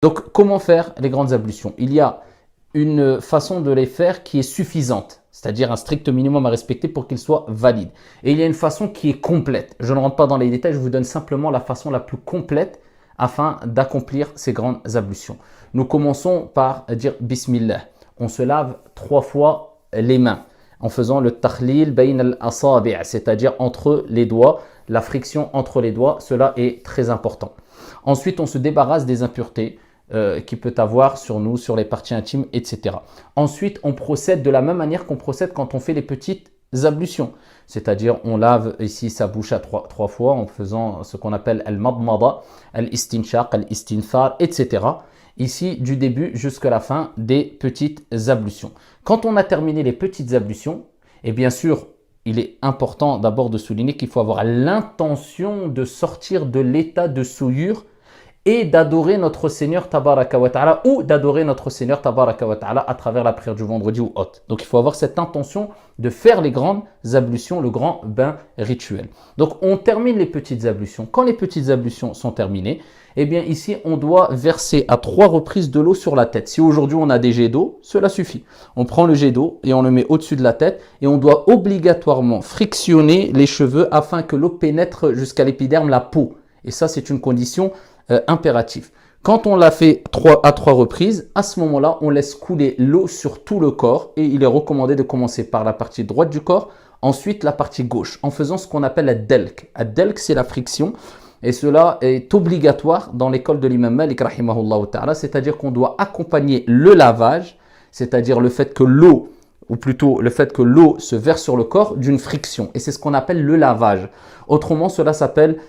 Donc, comment faire les grandes ablutions? Il y a une façon de les faire qui est suffisante, c'est-à-dire un strict minimum à respecter pour qu'il soit valide. Et il y a une façon qui est complète. Je ne rentre pas dans les détails, je vous donne simplement la façon la plus complète afin d'accomplir ces grandes ablutions. Nous commençons par dire Bismillah. On se lave 3 fois les mains en faisant le takhlil bayn al-asabi', c'est-à-dire entre les doigts, la friction entre les doigts, cela est très important. Ensuite, on se débarrasse des impuretés qui peut avoir sur nous, sur les parties intimes, etc. Ensuite, on procède de la même manière qu'on procède quand on fait les petites ablutions. C'est-à-dire, on lave ici sa bouche à 3 fois en faisant ce qu'on appelle al-madmada, al-istinshaq, al-istinthar, etc. Ici, du début jusqu'à la fin des petites ablutions. Quand on a terminé les petites ablutions, et bien sûr, il est important d'abord de souligner qu'il faut avoir l'intention de sortir de l'état de souillure et d'adorer notre Seigneur Tabaraka wa Ta'ala ou d'adorer notre Seigneur Tabaraka wa Ta'ala à travers la prière du vendredi ou autre. Donc il faut avoir cette intention de faire les grandes ablutions, le grand bain rituel. Donc on termine les petites ablutions. Quand les petites ablutions sont terminées, eh bien ici on doit verser à 3 reprises de l'eau sur la tête. Si aujourd'hui on a des jets d'eau, cela suffit. On prend le jet d'eau et on le met au-dessus de la tête et on doit obligatoirement frictionner les cheveux afin que l'eau pénètre jusqu'à l'épiderme, la peau. Et ça c'est une condition impératif. Quand on l'a fait à 3 reprises, à ce moment-là, on laisse couler l'eau sur tout le corps et il est recommandé de commencer par la partie droite du corps, ensuite la partie gauche, en faisant ce qu'on appelle la delk. La delk, c'est la friction et cela est obligatoire dans l'école de l'imam Malik, rahimahullah ta'ala, c'est-à-dire qu'on doit accompagner le lavage, c'est-à-dire le fait que l'eau ou plutôt le fait que l'eau se verse sur le corps d'une friction. Et c'est ce qu'on appelle le lavage. Autrement, cela s'appelle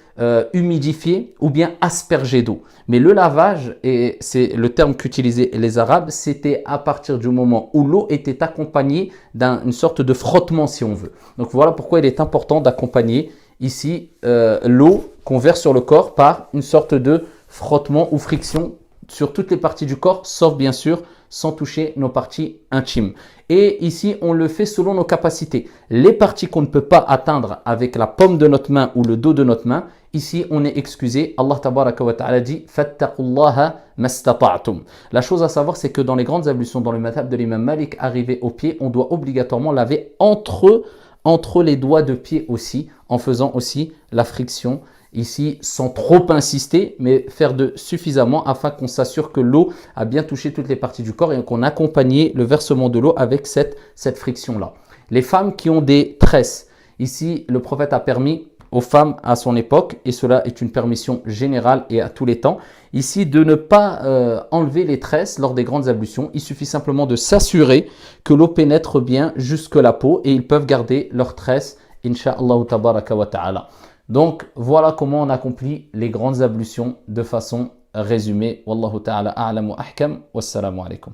humidifier ou bien asperger d'eau. Mais le lavage, et c'est le terme qu'utilisaient les Arabes, c'était à partir du moment où l'eau était accompagnée d'une sorte de frottement, si on veut. Donc voilà pourquoi il est important d'accompagner ici l'eau qu'on verse sur le corps par une sorte de frottement ou friction sur toutes les parties du corps, sauf bien sûr sans toucher nos parties intimes. Et ici, on le fait selon nos capacités. Les parties qu'on ne peut pas atteindre avec la paume de notre main ou le dos de notre main, ici, on est excusé. Allah tabaraka wa ta'ala dit « Fattaqullaha mastata'tum ». La chose à savoir, c'est que dans les grandes ablutions, dans le madhab de l'imam Malik, arrivé au pied, on doit obligatoirement laver entre les doigts de pied aussi, en faisant aussi la friction ici sans trop insister, mais faire de suffisamment afin qu'on s'assure que l'eau a bien touché toutes les parties du corps et qu'on accompagne le versement de l'eau avec cette friction-là. Les femmes qui ont des tresses, ici le prophète a permis aux femmes à son époque, et cela est une permission générale et à tous les temps, ici de ne pas enlever les tresses lors des grandes ablutions. Il suffit simplement de s'assurer que l'eau pénètre bien jusque la peau et ils peuvent garder leurs tresses, insha'Allah tabaraka wa ta'ala. Donc, voilà comment on accomplit les grandes ablutions de façon résumée. Wallahu ta'ala a'lam wa ahkam. Wassalamu alaikum.